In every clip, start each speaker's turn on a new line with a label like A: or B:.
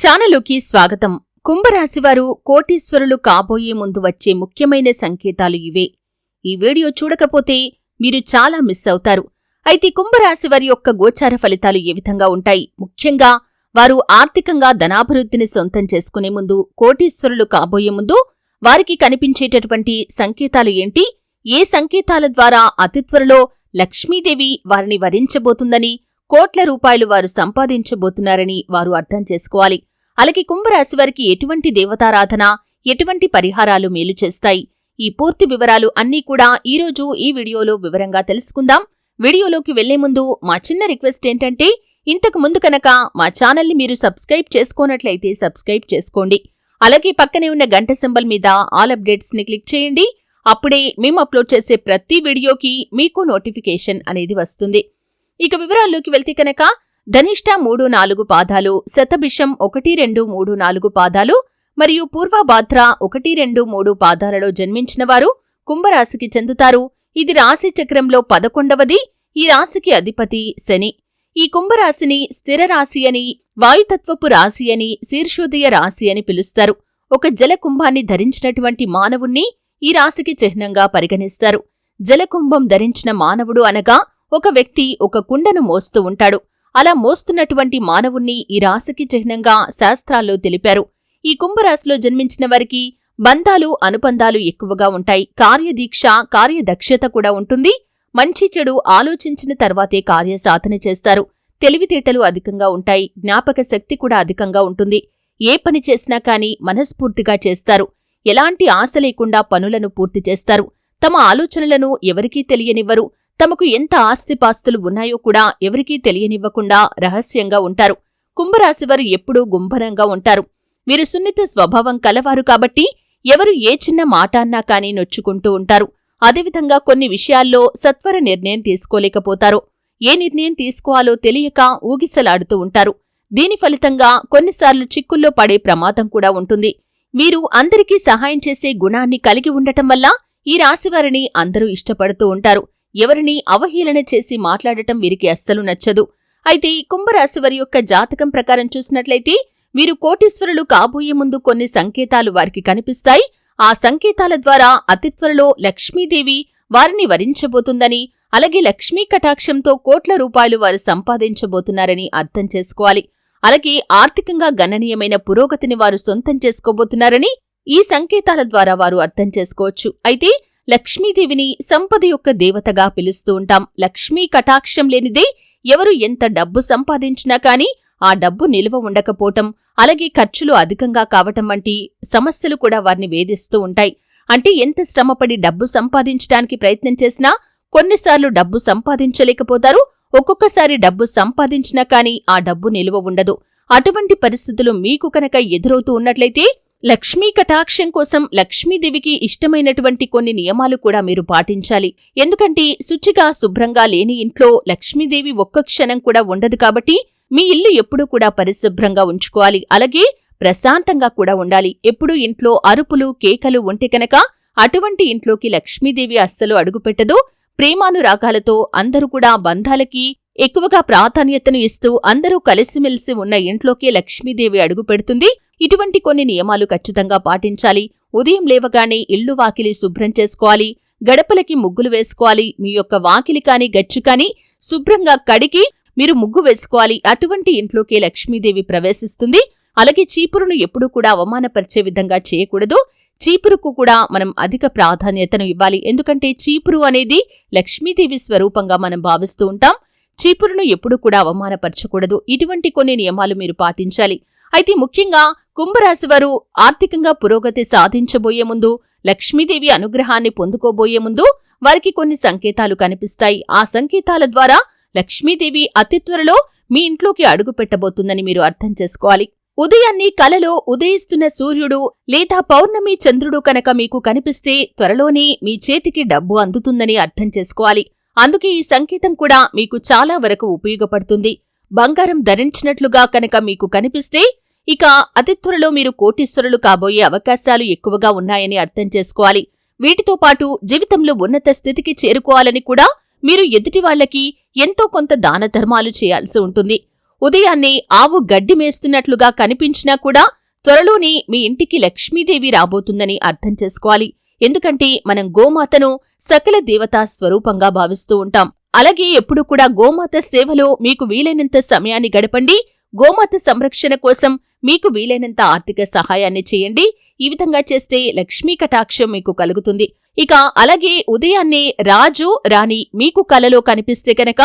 A: ఛానలుకి స్వాగతం. కుంభరాశివారు కోటీశ్వరులు కాబోయే ముందు వచ్చే ముఖ్యమైన సంకేతాలు ఇవే. ఈ వీడియో చూడకపోతే మీరు చాలా మిస్ అవుతారు. అయితే కుంభరాశివారి యొక్క గోచార ఫలితాలు ఏ విధంగా ఉంటాయి? ముఖ్యంగా వారు ఆర్థికంగా ధనాభివృద్ధిని సొంతం చేసుకునే ముందు, కోటీశ్వరులు కాబోయే ముందు వారికి కనిపించేటటువంటి సంకేతాలు ఏంటి? ఏ సంకేతాల ద్వారా అతి త్వరలో లక్ష్మీదేవి వారిని వరించబోతుందని, కోట్ల రూపాయలు వారు సంపాదించబోతున్నారని వారు అర్థం చేసుకోవాలి. అలాగే కుంభరాశివారికి ఎటువంటి దేవతారాధన, ఎటువంటి పరిహారాలు మేలు చేస్తాయి? ఈ పూర్తి వివరాలు అన్నీ కూడా ఈరోజు ఈ వీడియోలో వివరంగా తెలుసుకుందాం. వీడియోలోకి వెళ్లే ముందు మా చిన్న రిక్వెస్ట్ ఏంటంటే, ఇంతకు ముందు కనుక మా ఛానల్ని మీరు సబ్స్క్రైబ్ చేసుకోనట్లయితే సబ్స్క్రైబ్ చేసుకోండి. అలాగే పక్కనే ఉన్న గంట సింబల్ మీద ఆల్ అప్డేట్స్ని క్లిక్ చేయండి. అప్పుడే మేము అప్లోడ్ చేసే ప్రతి వీడియోకి మీకు నోటిఫికేషన్ అనేది వస్తుంది. ఇక వివరాల్లోకి వెళ్తే కనుక ధనిష్ట 3-4 పాదాలు, శతభిషం 1-2-3-4 పాదాలు మరియు పూర్వభాద్ర 1-2-3 పాదాలలో జన్మించిన వారు కుంభరాశికి చెందుతారు. ఇది రాశి చక్రంలో 11వది. ఈ రాశికి అధిపతి శని. ఈ కుంభరాశిని స్థిర రాశి అని, వాయుతత్వపు రాశి అని, శీర్షోదయ రాశి అని పిలుస్తారు. ఒక జలకుంభాన్ని ధరించినటువంటి మానవుణ్ణి ఈ రాశికి చిహ్నంగా పరిగణిస్తారు. జలకుంభం ధరించిన మానవుడు అనగా ఒక వ్యక్తి ఒక కుండను మోస్తూ ఉంటాడు. అలా మోస్తున్నటువంటి మానవుణ్ణి ఈ రాశికి చిహ్నంగా శాస్త్రాల్లో తెలిపారు. ఈ కుంభరాశిలో జన్మించిన వారికి బంధాలు, అనుబంధాలు ఎక్కువగా ఉంటాయి. కార్యదీక్ష, కార్యదక్షత కూడా ఉంటుంది. మంచి చెడు ఆలోచించిన తర్వాతే కార్యసాధన చేస్తారు. తెలివితేటలు అధికంగా ఉంటాయి. జ్ఞాపక శక్తి కూడా అధికంగా ఉంటుంది. ఏ పని చేసినా కానీ మనస్ఫూర్తిగా చేస్తారు. ఎలాంటి ఆశ లేకుండా పనులను పూర్తి చేస్తారు. తమ ఆలోచనలను ఎవరికీ తెలియనివ్వరు. తమకు ఎంత ఆస్తిపాస్తులు ఉన్నాయో కూడా ఎవరికీ తెలియనివ్వకుండా రహస్యంగా ఉంటారు. కుంభరాశివారు ఎప్పుడూ గుంభనంగా ఉంటారు. వీరు సున్నిత స్వభావం కలవారు కాబట్టి ఎవరు ఏ చిన్న మాట అన్నా కానీ నొచ్చుకుంటూ ఉంటారు. అదేవిధంగా కొన్ని విషయాల్లో సత్వర నిర్ణయం తీసుకోలేకపోతారు. ఏ నిర్ణయం తీసుకోవాలో తెలియక ఊగిసలాడుతూ ఉంటారు. దీని ఫలితంగా కొన్నిసార్లు చిక్కుల్లో పడే ప్రమాదం కూడా ఉంటుంది. వీరు అందరికీ సహాయం చేసే గుణాన్ని కలిగి ఉండటం వల్ల ఈ రాశివారిని అందరూ ఇష్టపడుతూ ఉంటారు. ఎవరిని అవహేళన చేసి మాట్లాడటం వీరికి అస్సలు నచ్చదు. అయితే ఈ కుంభరాశివారి యొక్క జాతకం ప్రకారం చూసినట్లయితే వీరు కోటీశ్వరులు కాబోయే ముందు కొన్ని సంకేతాలు వారికి కనిపిస్తాయి. ఆ సంకేతాల ద్వారా అతి త్వరలో లక్ష్మీదేవి వారిని వరించబోతుందని, అలాగే లక్ష్మీ కటాక్షంతో కోట్ల రూపాయలు వారు సంపాదించబోతున్నారని అర్థం చేసుకోవాలి. అలాగే ఆర్థికంగా గణనీయమైన పురోగతిని వారు సొంతం చేసుకోబోతున్నారని ఈ సంకేతాల ద్వారా వారు అర్థం చేసుకోవచ్చు. అయితే లక్ష్మీదేవిని సంపద యొక్క దేవతగా పిలుస్తూ ఉంటాం. లక్ష్మీ కటాక్షం లేనిదే ఎవరు ఎంత డబ్బు సంపాదించినా కానీ ఆ డబ్బు నిల్వ ఉండకపోవటం, అలాగే ఖర్చులు అధికంగా కావటం వంటి సమస్యలు కూడా వారిని వేధిస్తూ ఉంటాయి. అంటే ఎంత శ్రమపడి డబ్బు సంపాదించడానికి ప్రయత్నం చేసినా కొన్నిసార్లు డబ్బు సంపాదించలేకపోతారు. ఒక్కొక్కసారి డబ్బు సంపాదించినా కానీ ఆ డబ్బు నిల్వ ఉండదు. అటువంటి పరిస్థితులు మీకు కనుక ఎదురవుతూ ఉన్నట్లయితే లక్ష్మీ కటాక్షం కోసం లక్ష్మీదేవికి ఇష్టమైనటువంటి కొన్ని నియమాలు కూడా మీరు పాటించాలి. ఎందుకంటే శుచిగా, శుభ్రంగా లేని ఇంట్లో లక్ష్మీదేవి ఒక్క క్షణం కూడా ఉండదు. కాబట్టి మీ ఇల్లు ఎప్పుడూ కూడా పరిశుభ్రంగా ఉంచుకోవాలి. అలాగే ప్రశాంతంగా కూడా ఉండాలి. ఎప్పుడూ ఇంట్లో అరుపులు, కేకలు ఉంటే కనుక అటువంటి ఇంట్లోకి లక్ష్మీదేవి అస్సలు అడుగుపెట్టదు. ప్రేమానురాగాలతో అందరూ కూడా బంధాలకి ఎక్కువగా ప్రాధాన్యతను ఇస్తూ అందరూ కలిసిమెలిసి ఉన్న ఇంట్లోకి లక్ష్మీదేవి అడుగు పెడుతుంది. ఇటువంటి కొన్ని నియమాలు ఖచ్చితంగా పాటించాలి. ఉదయం లేవగానే ఇల్లు వాకిలి శుభ్రం చేసుకోవాలి. గడపలకి ముగ్గులు వేసుకోవాలి. మీ యొక్క వాకిలి కాని గచ్చు కాని శుభ్రంగా కడిగి మీరు ముగ్గు వేసుకోవాలి. అటువంటి ఇంట్లోకి లక్ష్మీదేవి ప్రవేశిస్తుంది. అలాగే చీపురును ఎప్పుడూ కూడా అవమానపరిచే విధంగా చేయకూడదు. చీపురుకు కూడా మనం అధిక ప్రాధాన్యతను ఇవ్వాలి. ఎందుకంటే చీపురు అనేది లక్ష్మీదేవి స్వరూపంగా మనం భావిస్తూ ఉంటాం. చీపురును ఎప్పుడూ కూడా అవమానపరచకూడదు. ఇటువంటి కొన్ని నియమాలు మీరు పాటించాలి. అయితే ముఖ్యంగా కుంభరాశివారు ఆర్థికంగా పురోగతి సాధించబోయే ముందు, లక్ష్మీదేవి అనుగ్రహాన్ని పొందుకోబోయే ముందు వారికి కొన్ని సంకేతాలు కనిపిస్తాయి. ఆ సంకేతాల ద్వారా లక్ష్మీదేవి అతి త్వరలో మీ ఇంట్లోకి అడుగు పెట్టబోతుందని మీరు అర్థం చేసుకోవాలి. ఉదయాన్ని కలలో ఉదయిస్తున్న సూర్యుడు లేదా పౌర్ణమి చంద్రుడు కనుక మీకు కనిపిస్తే త్వరలోనే మీ చేతికి డబ్బు అందుతుందని అర్థం చేసుకోవాలి. అందుకే ఈ సంకేతం కూడా మీకు చాలా వరకు ఉపయోగపడుతుంది. బంగారం ధరించినట్లుగా కనుక మీకు కనిపిస్తే ఇక అతి త్వరలో మీరు కోటీశ్వరులు కాబోయే అవకాశాలు ఎక్కువగా ఉన్నాయని అర్థం చేసుకోవాలి. వీటితో పాటు జీవితంలో ఉన్నత స్థితికి చేరుకోవాలని కూడా మీరు ఎదుటి వాళ్లకి ఎంతో కొంత దాన ధర్మాలు చేయాల్సి ఉంటుంది. ఉదయాన్నే ఆవు గడ్డి మేస్తున్నట్లుగా కనిపించినా కూడా త్వరలోనే మీ ఇంటికి లక్ష్మీదేవి రాబోతుందని అర్థం చేసుకోవాలి. ఎందుకంటే మనం గోమాతను సకల దేవతా స్వరూపంగా భావిస్తూ ఉంటాం. అలాగే ఎప్పుడు కూడా గోమాత సేవలో మీకు వీలైనంత సమయాన్ని గడపండి. గోమాత సంరక్షణ కోసం మీకు వీలైనంత ఆర్థిక సహాయాన్ని చేయండి. ఈ విధంగా చేస్తే లక్ష్మీ కటాక్షం మీకు కలుగుతుంది. ఇక అలాగే ఉదయాన్నే రాజు రాణి మీకు కలలో కనిపిస్తే కనుక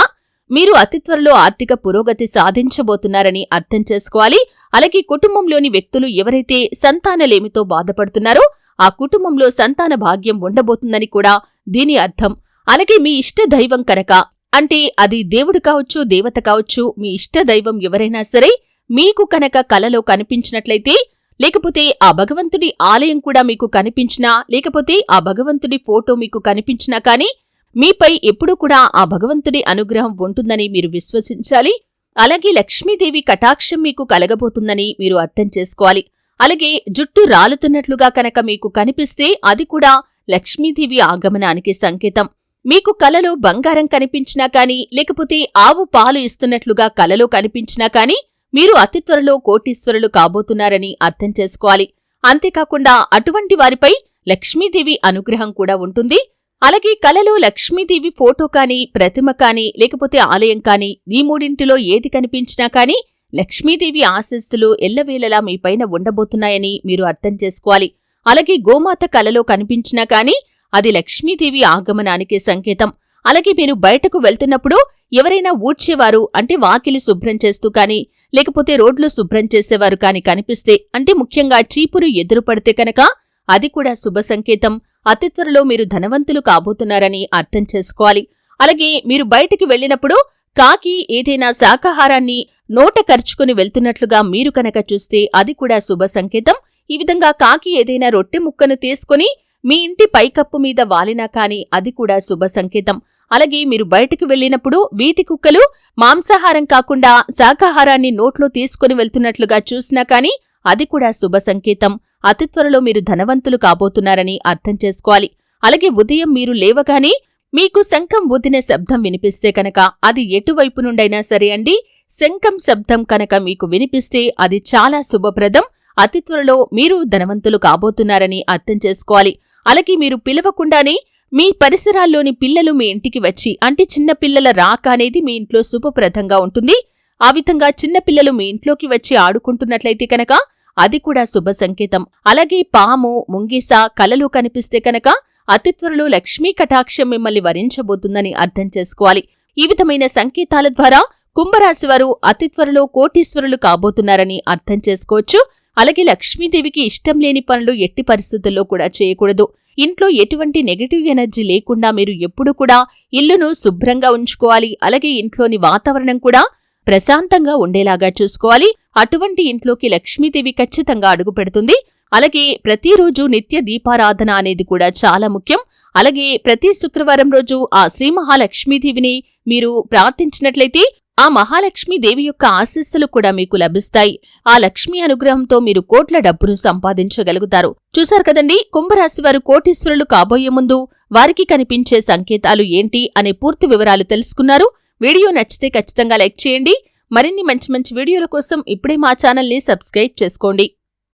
A: మీరు అతి త్వరలో ఆర్థిక పురోగతి సాధించబోతున్నారని అర్థం చేసుకోవాలి. అలాగే కుటుంబంలోని వ్యక్తులు ఎవరైతే సంతానలేమితో బాధపడుతున్నారో ఆ కుటుంబంలో సంతాన భాగ్యం ఉండబోతుందని కూడా దీని అర్థం. అలాగే మీ ఇష్ట దైవం కనుక, అంటే అది దేవుడు కావచ్చు, దేవత కావచ్చు, మీ ఇష్ట దైవం ఎవరైనా సరే మీకు కనుక కలలో కనిపించినట్లయితే, లేకపోతే ఆ భగవంతుడి ఆలయం కూడా మీకు కనిపించినా, లేకపోతే ఆ భగవంతుడి ఫోటో మీకు కనిపించినా కానీ మీపై ఎప్పుడూ కూడా ఆ భగవంతుడి అనుగ్రహం ఉంటుందని మీరు విశ్వసించాలి. అలాగే లక్ష్మీదేవి కటాక్షం మీకు కలగబోతుందని మీరు అర్థం చేసుకోవాలి. అలాగే జుట్టు రాలుతున్నట్లుగా కనుక మీకు కనిపిస్తే అది కూడా లక్ష్మీదేవి ఆగమనానికి సంకేతం. మీకు కలలో బంగారం కనిపించినా కానీ, లేకపోతే ఆవు పాలు ఇస్తున్నట్లుగా కలలో కనిపించినా కానీ మీరు అతి త్వరలో కోటీశ్వరులు కాబోతున్నారని అర్థం చేసుకోవాలి. అంతేకాకుండా అటువంటి వారిపై లక్ష్మీదేవి అనుగ్రహం కూడా ఉంటుంది. అలాగే కలలో లక్ష్మీదేవి ఫోటో కాని, ప్రతిమ కాని, లేకపోతే ఆలయం కాని, ఈ మూడింటిలో ఏది కనిపించినా కాని లక్ష్మీదేవి ఆశీస్సులు ఎల్లవేళలా మీపైన ఉండబోతున్నాయని మీరు అర్థం చేసుకోవాలి. అలాగే గోమాత కలలో కనిపించినా కాని అది లక్ష్మీదేవి ఆగమనానికి సంకేతం. అలాగే మీరు బయటకు వెళ్తున్నప్పుడు ఎవరైనా ఊడ్చేవారు, అంటే వాకిలి శుభ్రం చేస్తూ కాని, లేకపోతే రోడ్లు శుభ్రం చేసేవారు కాని కనిపిస్తే, అంటే ముఖ్యంగా చీపురు ఎదురుపడితే కనుక అది కూడా శుభ సంకేతం. అతి త్వరలో మీరు ధనవంతులు కాబోతున్నారని అర్థం చేసుకోవాలి. అలాగే మీరు బయటికి వెళ్లినప్పుడు కాకి ఏదైనా శాకాహారాన్ని నోట కరుచుకుని వెళ్తున్నట్లుగా మీరు కనుక చూస్తే అది కూడా శుభ సంకేతం. ఈ విధంగా కాకి ఏదైనా రొట్టె ముక్కను తీసుకుని మీ ఇంటి పైకప్పు మీద వాలినా కాని అది కూడా శుభ సంకేతం. అలాగే మీరు బయటకు వెళ్లినప్పుడు వీధి కుక్కలు మాంసాహారం కాకుండా శాకాహారాన్ని నోట్లో తీసుకుని వెళ్తున్నట్లుగా చూసినా కాని అది కూడా శుభ సంకేతం. అతి త్వరలో మీరు ధనవంతులు కాబోతున్నారని అర్థం చేసుకోవాలి. అలాగే ఉదయం మీరు లేవగానే మీకు శంఖం ఊదిన శబ్దం వినిపిస్తే కనుక అది ఎటువైపు నుండైనా సరే అండి, శంఖం శబ్దం కనుక మీకు వినిపిస్తే అది చాలా శుభప్రదం. అతి త్వరలో మీరు ధనవంతులు కాబోతున్నారని అర్థం చేసుకోవాలి. అలాగే మీరు పిలవకుండానే మీ పరిసరాల్లోని పిల్లలు మీ ఇంటికి వచ్చి, అంటే చిన్న పిల్లల రాక అనేది మీ ఇంట్లో శుభప్రదంగా ఉంటుంది. ఆ విధంగా చిన్న పిల్లలు మీ ఇంట్లోకి వచ్చి ఆడుకుంటున్నట్లయితే కనుక అది కూడా శుభ సంకేతం. అలాగే పాము, ముంగిస కలలో కనిపిస్తే కనుక అతి త్వరలో లక్ష్మీ కటాక్షం మిమ్మల్ని వరించబోతుందని అర్థం చేసుకోవాలి. ఈ విధమైన సంకేతాల ద్వారా కుంభరాశివారు అతి త్వరలో కోటీశ్వరులు కాబోతున్నారని అర్థం చేసుకోవచ్చు. అలాగే లక్ష్మీదేవికి ఇష్టం లేని పనులు ఎట్టి పరిస్థితుల్లో కూడా చేయకూడదు. ఇంట్లో ఎటువంటి నెగటివ్ ఎనర్జీ లేకుండా మీరు ఎప్పుడూ కూడా ఇల్లును శుభ్రంగా ఉంచుకోవాలి. అలాగే ఇంట్లోని వాతావరణం కూడా ప్రశాంతంగా ఉండేలాగా చూసుకోవాలి. అటువంటి ఇంట్లోకి లక్ష్మీదేవి ఖచ్చితంగా అడుగు పెడుతుంది. అలాగే ప్రతిరోజు నిత్య దీపారాధన అనేది కూడా చాలా ముఖ్యం. అలాగే ప్రతి శుక్రవారం రోజు ఆ శ్రీ మహాలక్ష్మీదేవిని మీరు ప్రార్థించినట్లయితే ఆ మహాలక్ష్మీదేవి యొక్క ఆశీస్సులు కూడా మీకు లభిస్తాయి. ఆ లక్ష్మీ అనుగ్రహంతో మీరు కోట్ల డబ్బును సంపాదించగలుగుతారు. చూశారు కదండి, కుంభరాశివారు కోటీశ్వరులు కాబోయే ముందు వారికి కనిపించే సంకేతాలు ఏంటి అనే పూర్తి వివరాలు తెలుసుకున్నారు. వీడియో నచ్చితే ఖచ్చితంగా లైక్ చేయండి. మరిన్ని మంచి మంచి వీడియోల కోసం ఇప్పుడే మా ఛానల్ని సబ్స్క్రైబ్ చేసుకోండి.